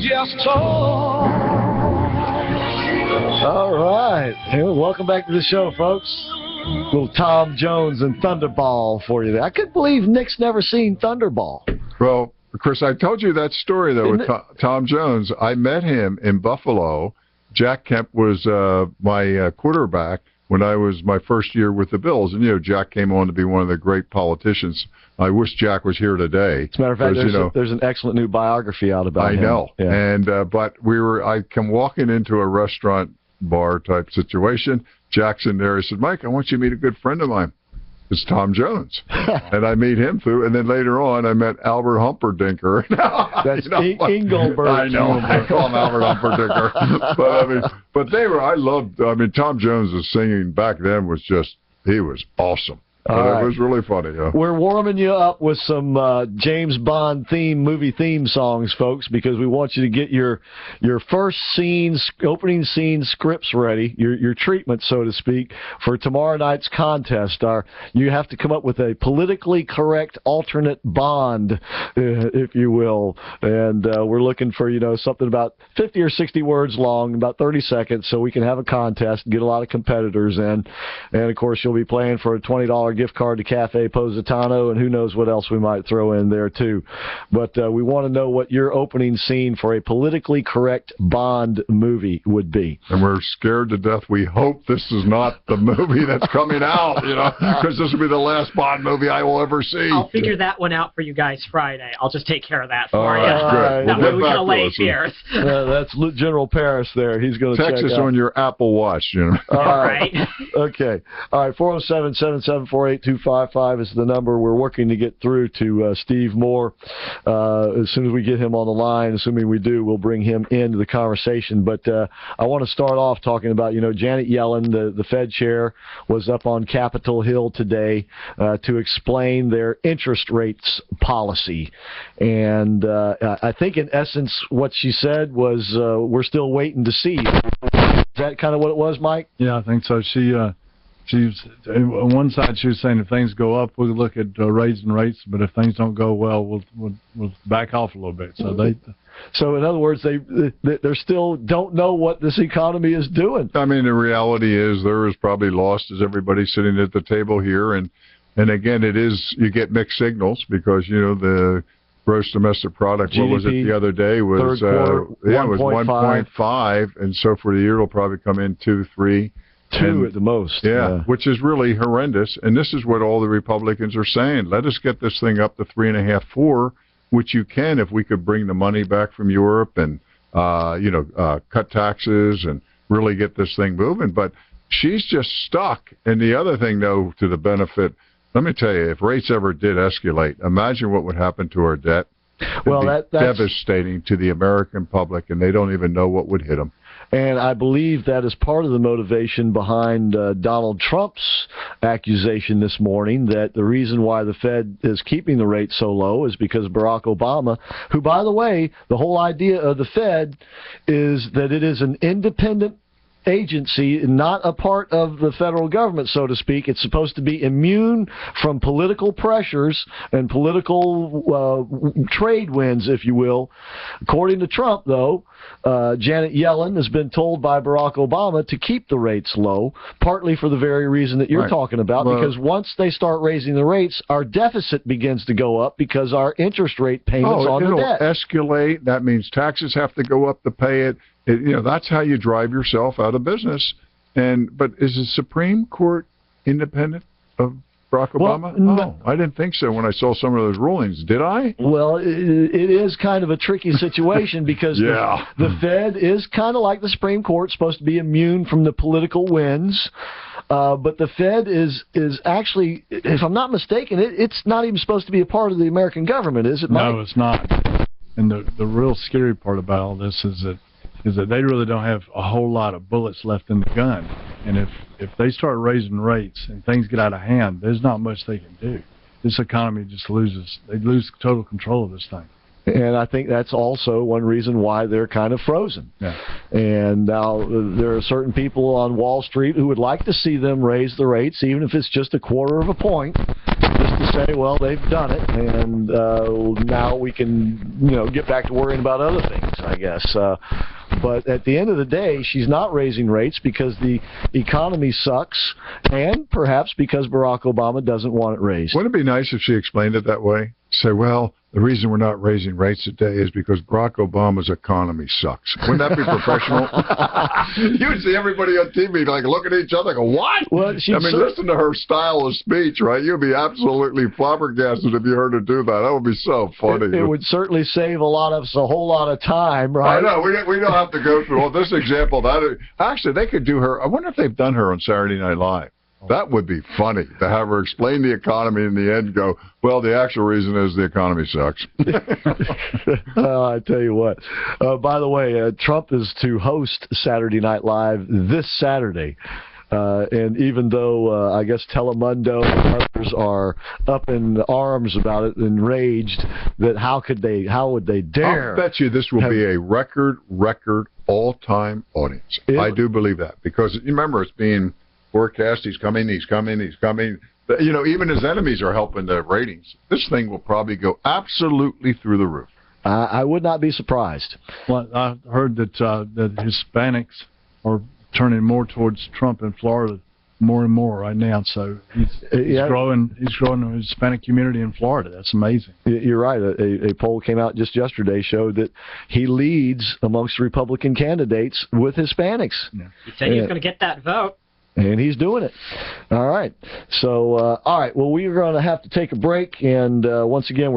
just talk. All right. Hey, welcome back to the show, folks. Little Tom Jones and Thunderball for you there. I couldn't believe Nick's never seen Thunderball. Well, Chris, I told you that story, though, with Tom Jones. I met him in Buffalo. Jack Kemp was my quarterback when I was my first year with the Bills. And, Jack came on to be one of the great politicians. I wish Jack was here today. As a matter of fact, there's an excellent new biography out about him. I know. Yeah. And but I come walking into a restaurant bar type situation. Jack's in there. He said, Mike, I want you to meet a good friend of mine. It's Tom Jones. And I meet him through, and then later on I met Albert Humperdinck. That's Engelbert. I know. I call him Albert Humperdinck. But Tom Jones' singing back then was he was awesome. But it was really funny. Yeah. We're warming you up with some James Bond movie theme songs, folks, because we want you to get your first opening scene scripts ready, your treatment, so to speak, for tomorrow night's contest. You have to come up with a politically correct alternate Bond, if you will, and we're looking for something about 50 or 60 words long, about 30 seconds, so we can have a contest and get a lot of competitors in. And of course, you'll be playing for a $20 gift card to Cafe Positano, and who knows what else we might throw in there too. But we want to know what your opening scene for a politically correct Bond movie would be. And we're scared to death. We hope this is not the movie that's coming out, because this will be the last Bond movie I will ever see. I'll figure that one out for you guys Friday. I'll just take care of that for you. Good. That way we can allay fears. That's General Paris there. He's going to text us on your Apple Watch, All right. Okay. All right. 407-774-8255 is the number. We're working to get through to Steve Moore. As soon as we get him on the line, assuming we do, we'll bring him into the conversation. But I want to start off talking about, Janet Yellen, the Fed chair, was up on Capitol Hill today to explain their interest rates policy. And I think, in essence, what she said was we're still waiting to see. Is that kind of what it was, Mike? Yeah, I think so. She's on one side. She was saying if things go up, we'll look at raising rates, but if things don't go well, we'll back off a little bit. So in other words, they still don't know what this economy is doing. I mean, the reality is they're as probably lost as everybody sitting at the table here, and again, you get mixed signals because the gross domestic product, GDP, what was it the other day, was it was 1.5, and so for the year it'll probably come in 2, 3. 2 at the most. Yeah, which is really horrendous. And this is what all the Republicans are saying. Let us get this thing up to 3.5, 4, which you can if we could bring the money back from Europe and cut taxes and really get this thing moving. But she's just stuck. And the other thing, though, to the benefit, let me tell you, if rates ever did escalate, imagine what would happen to our debt. Well, that's devastating to the American public, and they don't even know what would hit them. And I believe that is part of the motivation behind Donald Trump's accusation this morning that the reason why the Fed is keeping the rate so low is because Barack Obama, who, by the way, the whole idea of the Fed is that it is an independent agency, not a part of the federal government, so to speak. It's supposed to be immune from political pressures and political trade winds, if you will. According to Trump, though, Janet Yellen has been told by Barack Obama to keep the rates low, partly for the very reason that you're talking about, because once they start raising the rates, our deficit begins to go up because our interest rate payments on the debt. It'll escalate. That means taxes have to go up to pay it. That's how you drive yourself out of business. But is the Supreme Court independent of Barack Obama? Well, no, I didn't think so when I saw some of those rulings. Did I? Well, it is kind of a tricky situation because the Fed is kind of like the Supreme Court, supposed to be immune from the political winds. But the Fed is actually, if I'm not mistaken, it's not even supposed to be a part of the American government, is it, Mike? No, it's not. And the real scary part about all this is that they really don't have a whole lot of bullets left in the gun. And if they start raising rates and things get out of hand, there's not much they can do. This economy just they lose total control of this thing. And I think that's also one reason why they're kind of frozen. Yeah. And now there are certain people on Wall Street who would like to see them raise the rates, even if it's just 1/4 of a point. just to say, well, they've done it, and now we can, get back to worrying about other things, I guess. But at the end of the day, she's not raising rates because the economy sucks, and perhaps because Barack Obama doesn't want it raised. Wouldn't it be nice if she explained it that way? Say, well, the reason we're not raising rates today is because Barack Obama's economy sucks. Wouldn't that be professional? You would see everybody on TV like look at each other and go, what? Well, listen to her style of speech, right? You'd be absolutely flabbergasted if you heard her do that. That would be so funny. It would certainly save a whole lot of time, right? I know. We don't have to go through all this example. Actually, they could do her. I wonder if they've done her on Saturday Night Live. That would be funny to have her explain the economy in the end and go, well, the actual reason is the economy sucks. I tell you what. By the way, Trump is to host Saturday Night Live this Saturday. And even though I guess Telemundo and others are up in arms about it, enraged that how would they dare? I'll bet you this will be a record all-time audience. I do believe that because you remember it's being forecast. He's coming. But, even his enemies are helping the ratings. This thing will probably go absolutely through the roof. I would not be surprised. Well, I heard that Hispanics are turning more towards Trump in Florida more and more right now. So he's growing the Hispanic community in Florida. That's amazing. You're right. A poll came out just yesterday showed that he leads amongst Republican candidates with Hispanics. Yeah. He said he was going to get that vote. And he's doing it. All right. So, all right. Well, we are going to have to take a break. And once again,